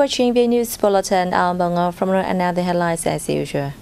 watching the news bulletin. From another headlines as usual.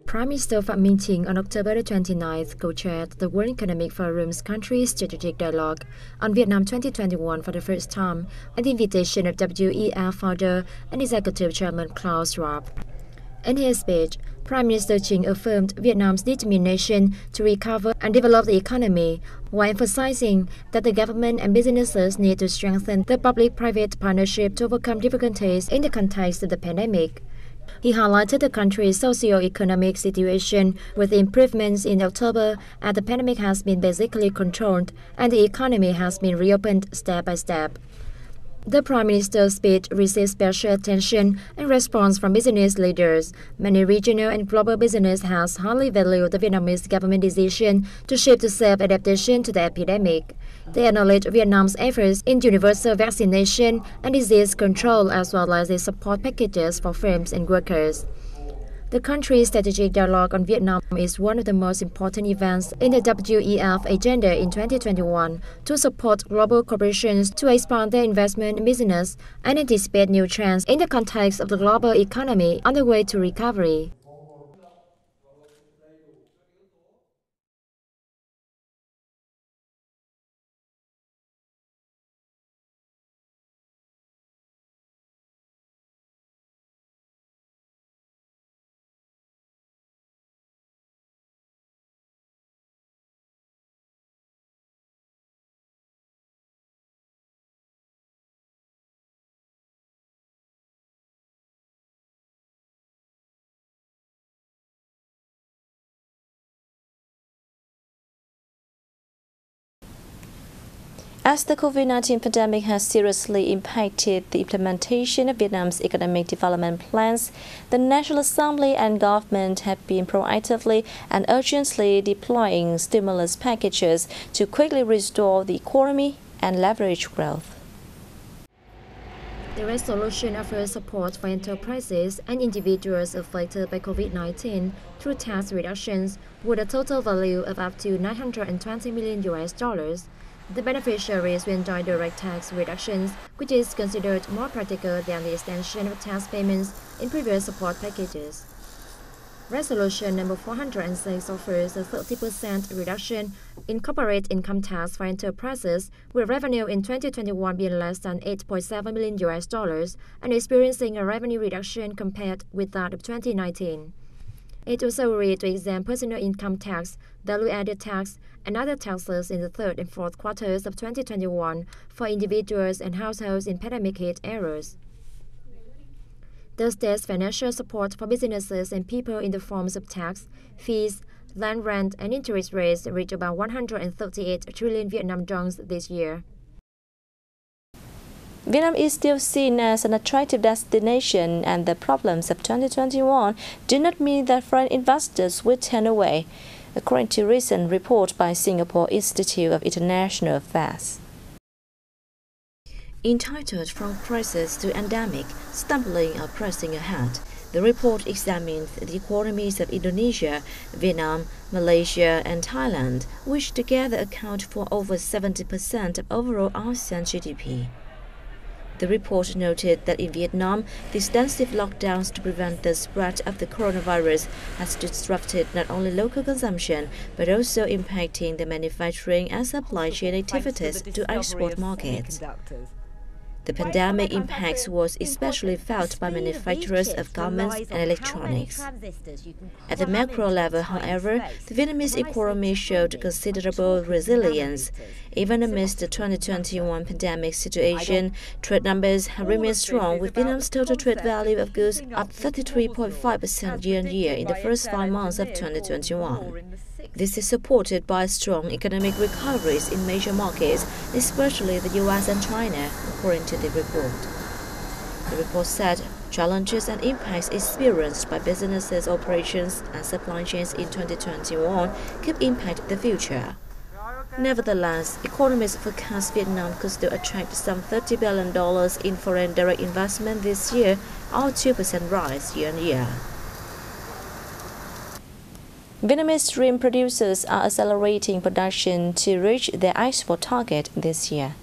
Prime Minister Phạm Minh Chính on October 29th co-chaired the World Economic Forum's Country Strategic Dialogue on Vietnam 2021 for the first time at the invitation of WEF founder and Executive Chairman Klaus Schwab. In his speech, Prime Minister Chính affirmed Vietnam's determination to recover and develop the economy, while emphasizing that the government and businesses need to strengthen the public-private partnership to overcome difficulties in the context of the pandemic. He highlighted the country's socio-economic situation with improvements in October, as the pandemic has been basically controlled and the economy has been reopened step by step. The Prime Minister's speech received special attention and response from business leaders. Many regional and global business has highly valued the Vietnamese government decision to shift to self-adaptation to the epidemic. They acknowledge Vietnam's efforts in universal vaccination and disease control, as well as the support packages for firms and workers. The country's strategic dialogue on Vietnam is one of the most important events in the WEF agenda in 2021 to support global corporations to expand their investment in business and anticipate new trends in the context of the global economy on the way to recovery. As the COVID-19 pandemic has seriously impacted the implementation of Vietnam's economic development plans, the National Assembly and government have been proactively and urgently deploying stimulus packages to quickly restore the economy and leverage growth. The resolution offers support for enterprises and individuals affected by COVID-19 through tax reductions with a total value of up to $920 million. The beneficiaries will enjoy direct tax reductions, which is considered more practical than the extension of tax payments in previous support packages. Resolution number 406 offers a 30% reduction in corporate income tax for enterprises, with revenue in 2021 being less than $8.7 million and experiencing a revenue reduction compared with that of 2019. It also agreed to exempt personal income tax, value-added tax, and other taxes in the third and fourth quarters of 2021 for individuals and households in pandemic-hit areas. The state's financial support for businesses and people in the forms of tax, fees, land rent, and interest rates reached about 138 trillion Vietnam dongs this year. Vietnam is still seen as an attractive destination, and the problems of 2021 do not mean that foreign investors will turn away, according to a recent report by Singapore Institute of International Affairs. Entitled From Crisis to Endemic, Stumbling or Pressing Ahead, the report examined the economies of Indonesia, Vietnam, Malaysia, and Thailand, which together account for over 70% of overall ASEAN GDP. The report noted that in Vietnam, the extensive lockdowns to prevent the spread of the coronavirus has disrupted not only local consumption, but also impacting the manufacturing and supply chain activities to export markets. The pandemic impact was especially felt by manufacturers of garments and electronics. At the macro level, however, the Vietnamese economy showed considerable resilience. Even amidst the 2021 pandemic situation, trade numbers have remained strong, with Vietnam's total trade value of goods up 33.5% year-on-year in the first 5 months of 2021. This is supported by strong economic recoveries in major markets, especially the US and China, according to the report. The report said challenges and impacts experienced by businesses' operations and supply chains in 2021 could impact the future. Nevertheless, economists forecast Vietnam could still attract some $30 billion in foreign direct investment this year, or a 2% rise year-on-year. Vietnamese shrimp producers are accelerating production to reach their export target this year.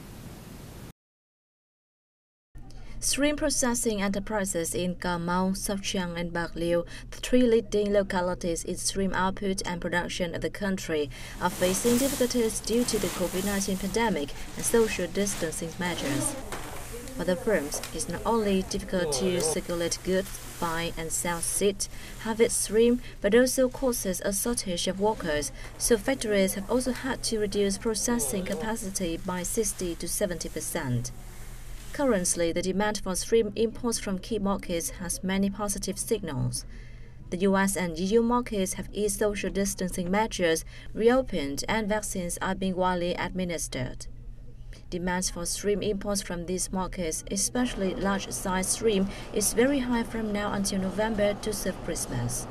Shrimp processing enterprises in Cà Mau, Sóc Trăng and Bạc Liêu, the three leading localities in shrimp output and production of the country, are facing difficulties due to the COVID-19 pandemic and social distancing measures. For the firms, it's not only difficult to circulate goods, buy and sell seed, harvest shrimp, but also causes a shortage of workers, so factories have also had to reduce processing capacity by 60 to 70%. Currently, the demand for shrimp imports from key markets has many positive signals. The US and EU markets have eased social distancing measures, reopened, and vaccines are being widely administered. Demand for shrimp imports from these markets, especially large-sized shrimp, is very high from now until November to serve Christmas.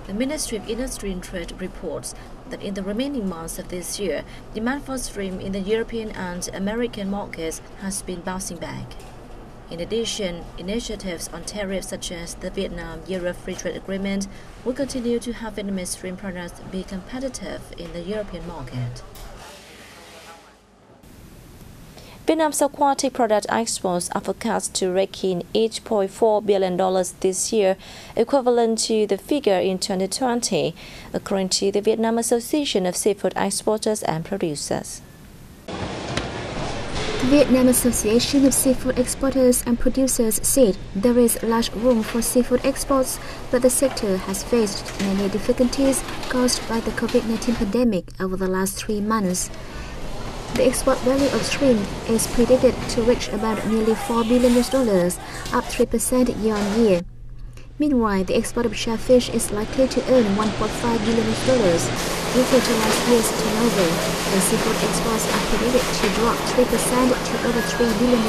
The Ministry of Industry and Trade reports that in the remaining months of this year, demand for shrimp in the European and American markets has been bouncing back. In addition, initiatives on tariffs such as the Vietnam-Europe Free Trade Agreement will continue to help Vietnamese shrimp products be competitive in the European market. Vietnam's aquatic product exports are forecast to rake in $8.4 billion this year, equivalent to the figure in 2020, according to the Vietnam Association of Seafood Exporters and Producers. The Vietnam Association of Seafood Exporters and Producers said there is large room for seafood exports, but the sector has faced many difficulties caused by the COVID-19 pandemic over the last 3 months. The export value of shrimp is predicted to reach about nearly $4 billion, up 3% year-on-year. Meanwhile, the export of shellfish is likely to earn $1.5 billion. Due to last year's turnover, the seafood exports are predicted to drop 3% to over $3 billion.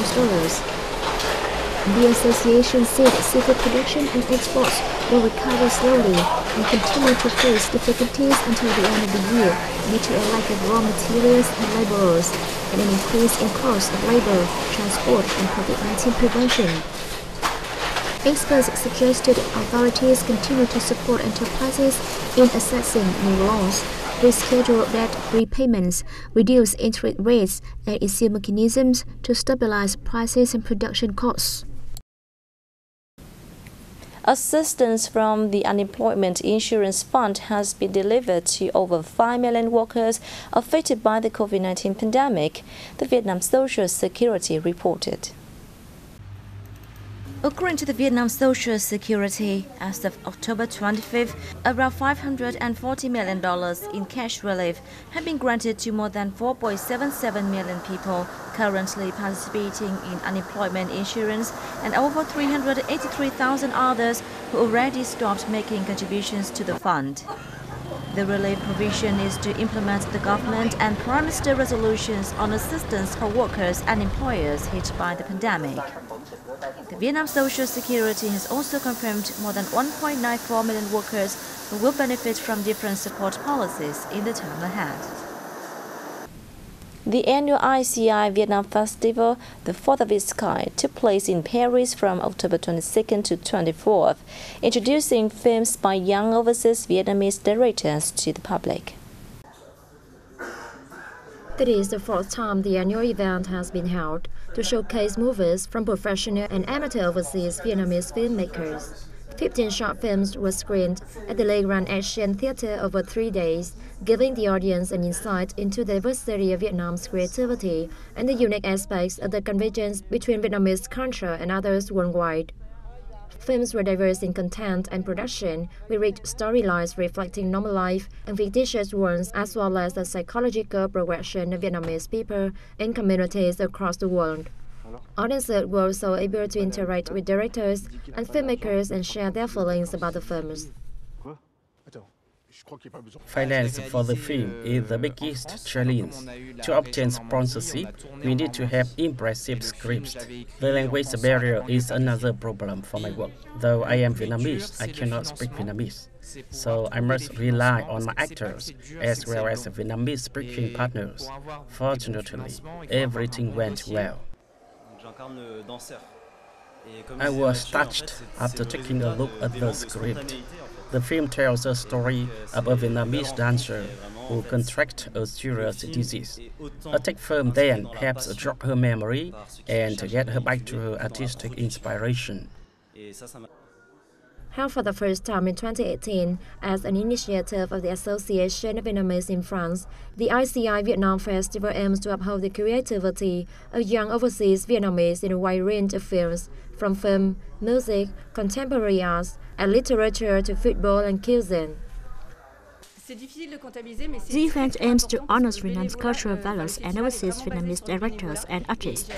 The association said seafood production and exports will recover slowly and continue to face difficulties until the end of the year due to a lack of raw materials and laborers, and an increase in cost of labor, transport, and COVID-19 prevention. Experts suggested authorities continue to support enterprises in assessing new laws, reschedule debt repayments, reduce interest rates, and issue mechanisms to stabilize prices and production costs. Assistance from the Unemployment Insurance Fund has been delivered to over 5 million workers affected by the COVID-19 pandemic, the Vietnam Social Security reported. According to the Vietnam Social Security, as of October 25th, around $540 million in cash relief had been granted to more than 4.77 million people currently participating in unemployment insurance and over 383,000 others who already stopped making contributions to the fund. The relief provision is to implement the government and Prime Minister resolutions on assistance for workers and employers hit by the pandemic. The Vietnam Social Security has also confirmed more than 1.94 million workers who will benefit from different support policies in the term ahead. The annual ICI Vietnam Festival, the fourth of its kind, took place in Paris from October 22nd to 24th, introducing films by young overseas Vietnamese directors to the public. That is the fourth time the annual event has been held to showcase movies from professional and amateur overseas Vietnamese filmmakers. 15 short films were screened at the Le Grand Asian Theatre over 3 days, giving the audience an insight into the diversity of Vietnam's creativity and the unique aspects of the convergence between Vietnamese culture and others worldwide. Films were diverse in content and production, with rich storylines reflecting normal life and fictitious ones, as well as the psychological progression of Vietnamese people in communities across the world. Audiences were also able to interact with directors and filmmakers and share their feelings about the films. Finance for the film is the biggest challenge. To obtain sponsorship, we need to have impressive scripts. The language barrier is another problem for my work. Though I am Vietnamese, I cannot speak Vietnamese. So I must rely on my actors as well as Vietnamese speaking partners. Fortunately, everything went well. I was touched after taking a look at the script. The film tells a story of a Vietnamese dancer who contracts a serious disease. A tech firm then helps jog her memory and get her back to her artistic inspiration. Held for the first time in 2018 as an initiative of the Association of Vietnamese in France, the ICI Vietnam Festival aims to uphold the creativity of young overseas Vietnamese in a wide range of fields, from film, music, contemporary arts, and literature to football and cuisine. The event aims to honor Vietnam's cultural values and overseas Vietnamese directors and artists.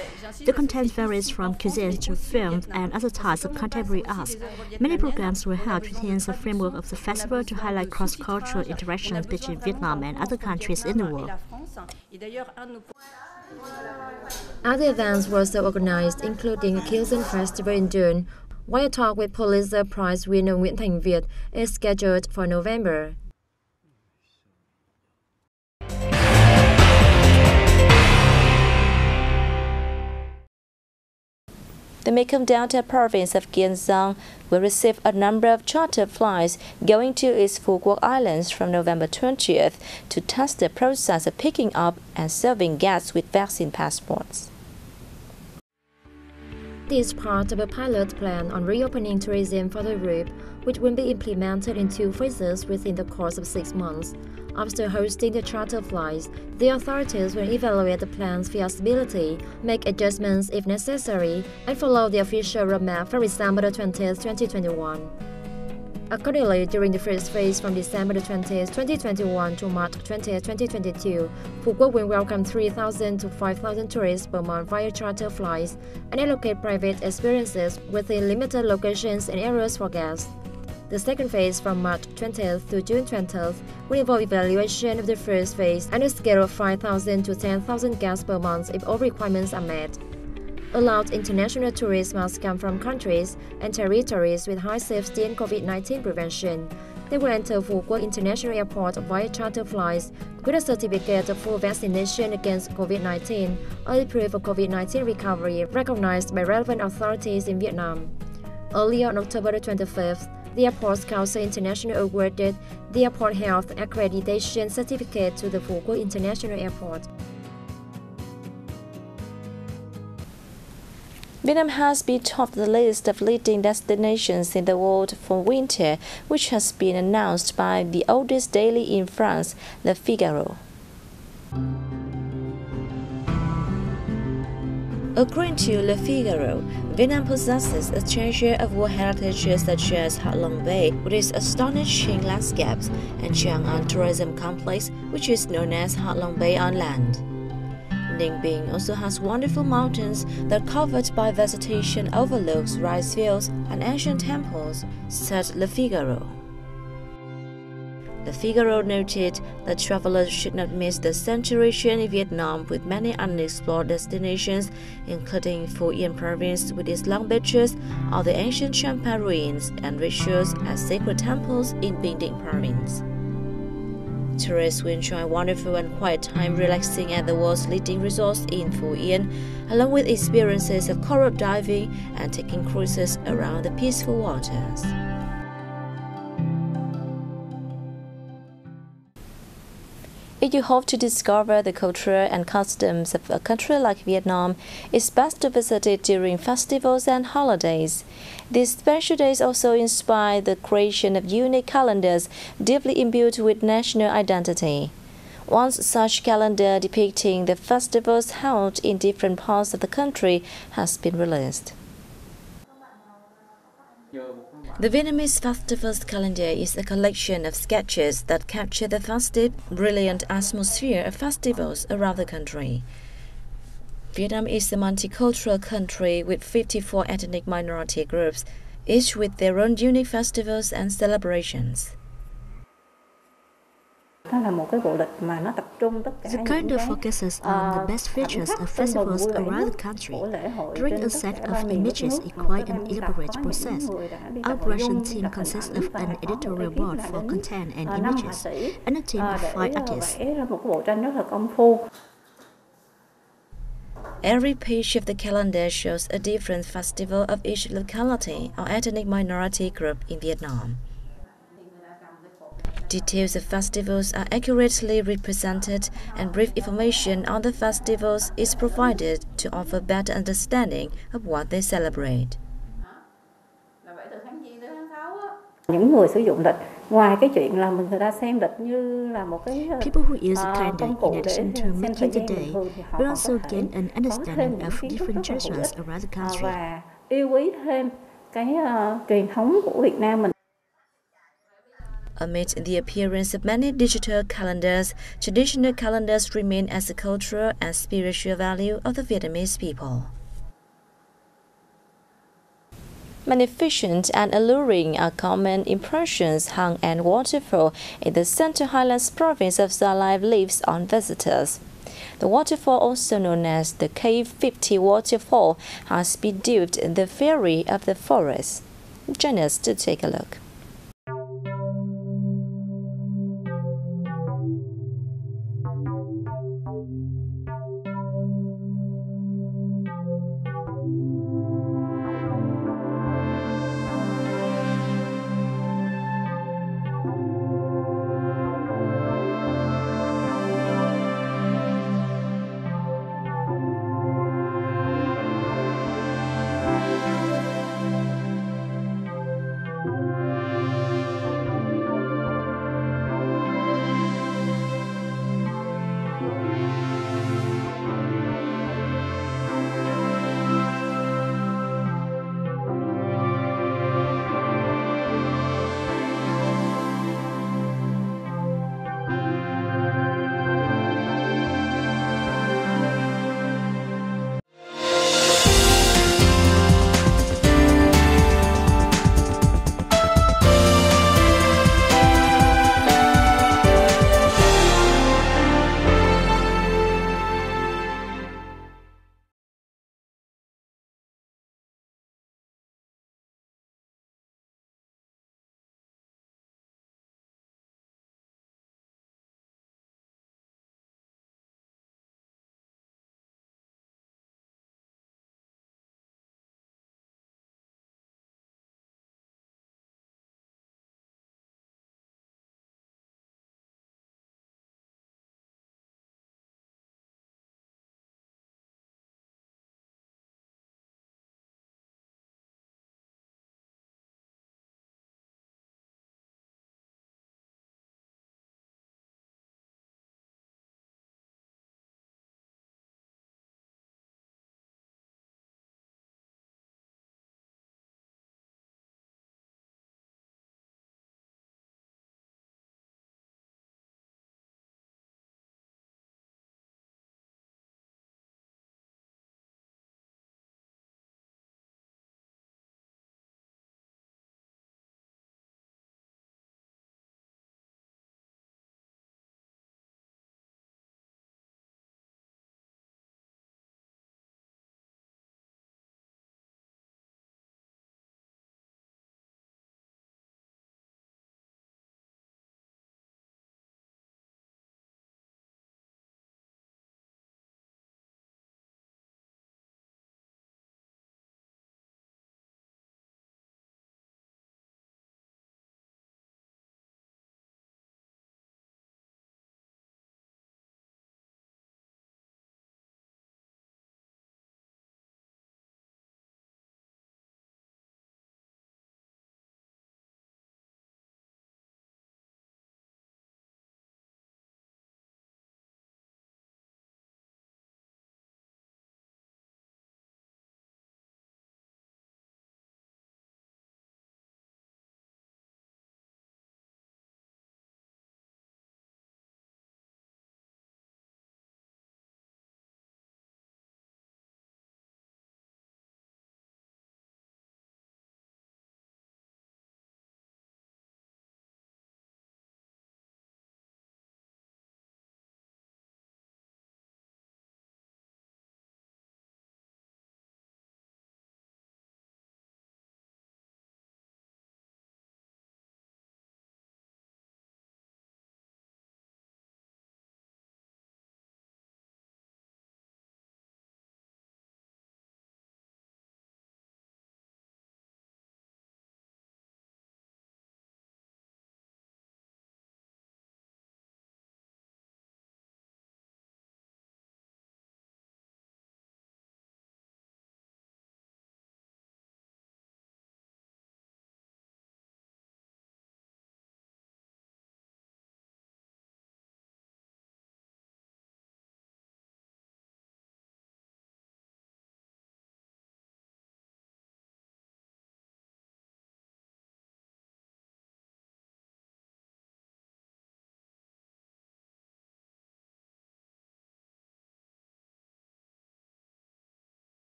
The content varies from cuisine to film and other types of contemporary arts. Many programs were held within the framework of the festival to highlight cross-cultural interactions between Vietnam and other countries in the world. Other events were also organized, including a cuisine festival in June, while a talk with Pulitzer Prize winner Nguyễn Thành Việt is scheduled for November. The Mekong Delta province of Kiên Giang will receive a number of charter flights going to its Phu Quoc Islands from November 20th to test the process of picking up and serving guests with vaccine passports. This is part of a pilot plan on reopening tourism for the group, which will be implemented in 2 phases within the course of 6 months. After hosting the charter flights, the authorities will evaluate the plan's feasibility, make adjustments if necessary, and follow the official roadmap from December 20, 2021. Accordingly, during the first phase from December 20, 2021 to March 20, 2022, Phu Quoc will welcome 3,000 to 5,000 tourists per month via charter flights and allocate private experiences within limited locations and areas for guests. The second phase from March 20th to June 20th will involve evaluation of the first phase and a scale of 5,000 to 10,000 guests per month if all requirements are met. Allowed international tourists must come from countries and territories with high safety and COVID-19 prevention. They will enter Phu Quoc International Airport via charter flights with a certificate of full vaccination against COVID-19 or a proof of COVID-19 recovery recognized by relevant authorities in Vietnam. Earlier on October 25th, the Airports Council International awarded the Airport Health Accreditation Certificate to the Phu Quoc International Airport. Vietnam has been topped the list of leading destinations in the world for winter, which has been announced by the oldest daily in France, Le Figaro. According to Le Figaro, Vietnam possesses a treasure of world heritage such as Ha Long Bay, with its astonishing landscapes, and Chiang An Tourism Complex, which is known as Ha Long Bay on land. Ninh Binh also has wonderful mountains that are covered by vegetation overlooks rice fields and ancient temples, said Le Figaro. Le Figaro noted that travelers should not miss the saturation in Vietnam with many unexplored destinations, including Phu Yên province with its long beaches, or the ancient Champa ruins and rituals at sacred temples in Bình Định province. Tourists will enjoy a wonderful and quiet time relaxing at the world's leading resorts in Phu Yên, along with experiences of coral diving and taking cruises around the peaceful waters. If you hope to discover the culture and customs of a country like Vietnam, it's best to visit it during festivals and holidays. These special days also inspire the creation of unique calendars deeply imbued with national identity. One such calendar depicting the festivals held in different parts of the country has been released. The Vietnamese Festivals calendar is a collection of sketches that capture the festive, brilliant atmosphere of festivals around the country. Vietnam is a multicultural country with 54 ethnic minority groups, each with their own unique festivals and celebrations. The calendar focuses on the best features of festivals around the country. Drawing a set of images is quite an elaborate process. Our production team consists of an editorial board for content and images, and a team of 5 artists. Every page of the calendar shows a different festival of each locality or ethnic minority group in Vietnam. Details of festivals are accurately represented, and brief information on the festivals is provided to offer better understanding of what they celebrate. Những người sử dụng lịch, ngoài cái chuyện là người ta xem lịch như là một cái People who use the calendar in addition to making the day will also gain an understanding of different traditions around the country. Và yêu quý thêm cái truyền thống của Việt Nam mình. Amid the appearance of many digital calendars, traditional calendars remain as a cultural and spiritual value of the Vietnamese people. Magnificent and alluring are common impressions hung at waterfall in the Central Highlands province of Gia Lai leaves on visitors. The waterfall, also known as the Cave 50 waterfall, has been dubbed the Fairy of the Forest. Join us to take a look.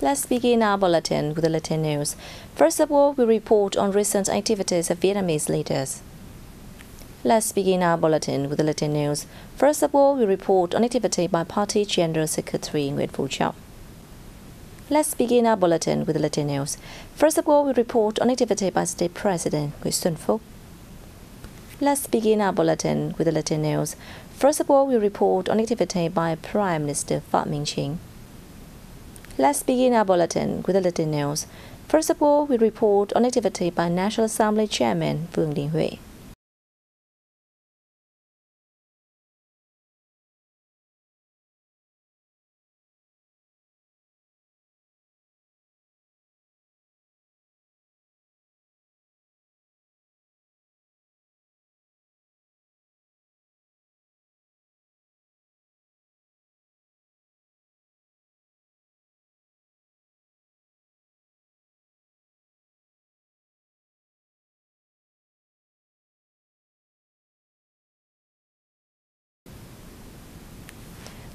Let's begin our bulletin with the latest news. First of all, we report on recent activities of Vietnamese leaders. Let's begin our bulletin with the latest news. First of all, we report on activity by Party General Secretary Nguyễn Phú Trọng. Let's begin our bulletin with the latest news. First of all, we report on activity by State President Nguyễn Xuân Phúc. Let's begin our bulletin with the latest news. First of all, we report on activity by Prime Minister Phạm Minh Chính. Let's begin our bulletin with the latest news. First of all, we report on activity by National Assembly Chairman Vương Đình Huệ.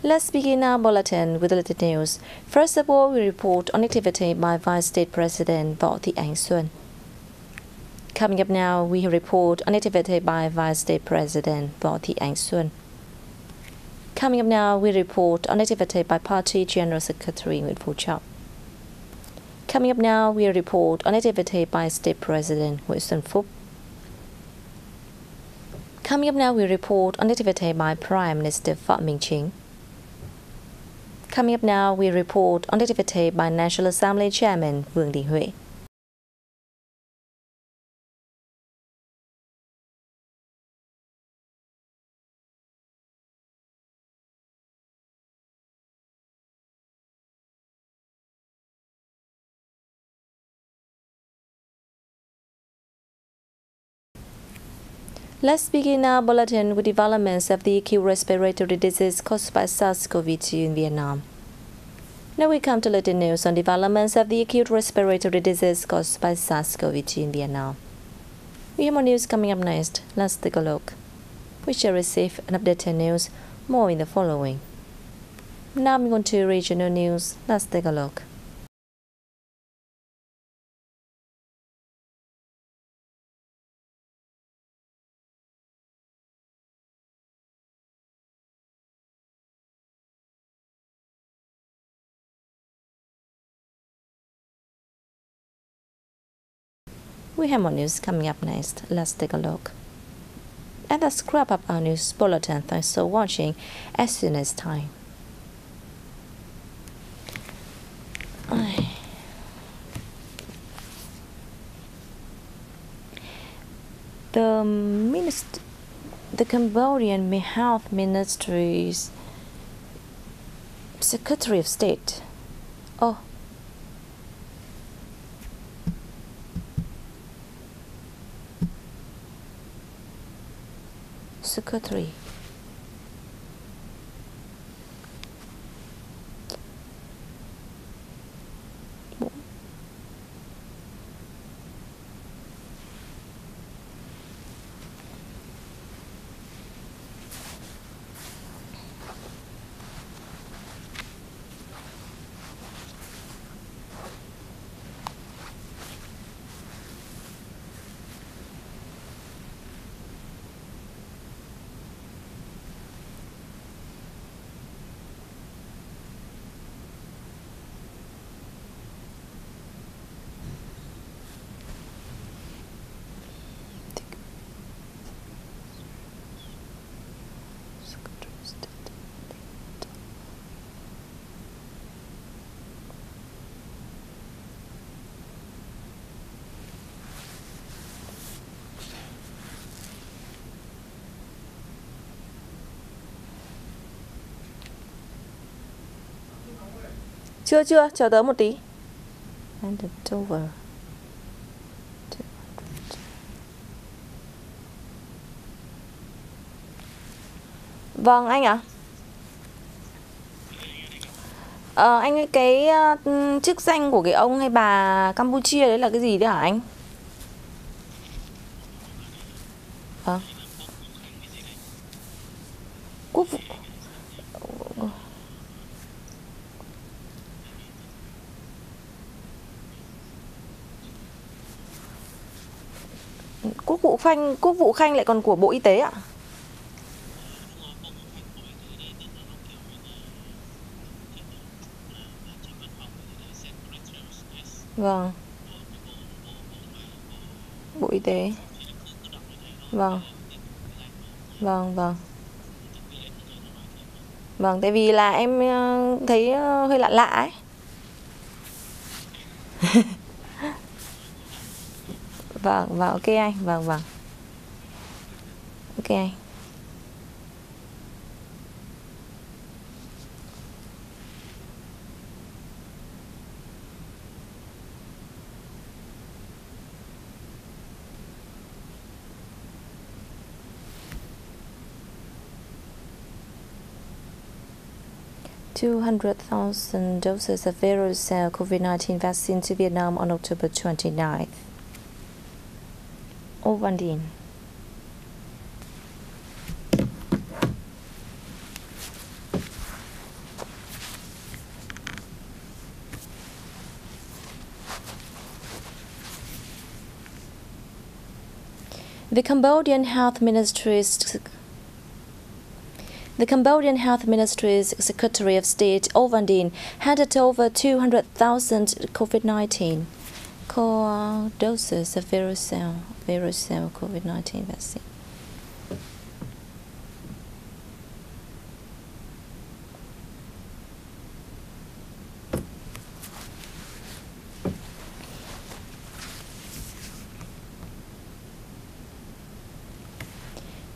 Let's begin our bulletin with the latest news. First of all, we report on activity by Vice State President Võ Thị Ánh Xuân. Coming up now, we report on activity by Vice State President Võ Thị Ánh Xuân. Coming up now, we report on activity by Party General Secretary Nguyễn Phú Trọng. Coming up now, we report on activity by State President Nguyễn Xuân Phúc. Coming up now, we report on activity by Prime Minister Phạm Minh Chính. Coming up now, we report on activity by National Assembly Chairman Vương Đình Huệ. Let's begin our bulletin with developments of the acute respiratory disease caused by SARS-CoV-2 in Vietnam. Now we come to latest news on developments of the acute respiratory disease caused by SARS-CoV-2 in Vietnam. We have more news coming up next. Let's take a look. We shall receive an updated news, more in the following. Now moving on to regional news. Let's take a look. We have more news coming up next. Let's take a look. And that's wrap up our news bulletin. Thanks for watching. As soon as time. The Cambodian Health Ministry's Secretary of State. Secretary. Chưa, chờ tớ một tí. And it's over. Vâng anh ạ. Anh ơi, cái chức danh của cái ông hay bà Campuchia đấy là cái gì đấy hả anh? Vâng. Quốc vụ. Quốc vụ Khanh lại còn của Bộ Y tế ạ? Vâng. Bộ Y tế. Vâng. Vâng, tại vì là em thấy hơi lạ ấy. Vâng, ok anh, vâng. Ok anh. $200,000 doses of Verocell COVID-19 vaccine to Vietnam on October 29th. Ovandin. The Cambodian Health Ministry's Secretary of State Ovandin handed over 200,000 COVID-19 doses of Verocell COVID-19 vaccine.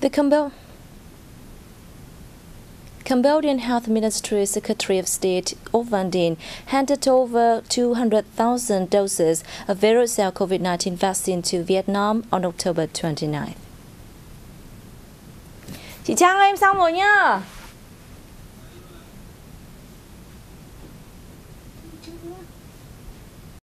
The Cambodian Health Ministry Secretary of State Ovandin handed over 200,000 doses of Verocell COVID-19 vaccine to Vietnam on October 29th. Chị Trang ơi, em xong rồi nhá.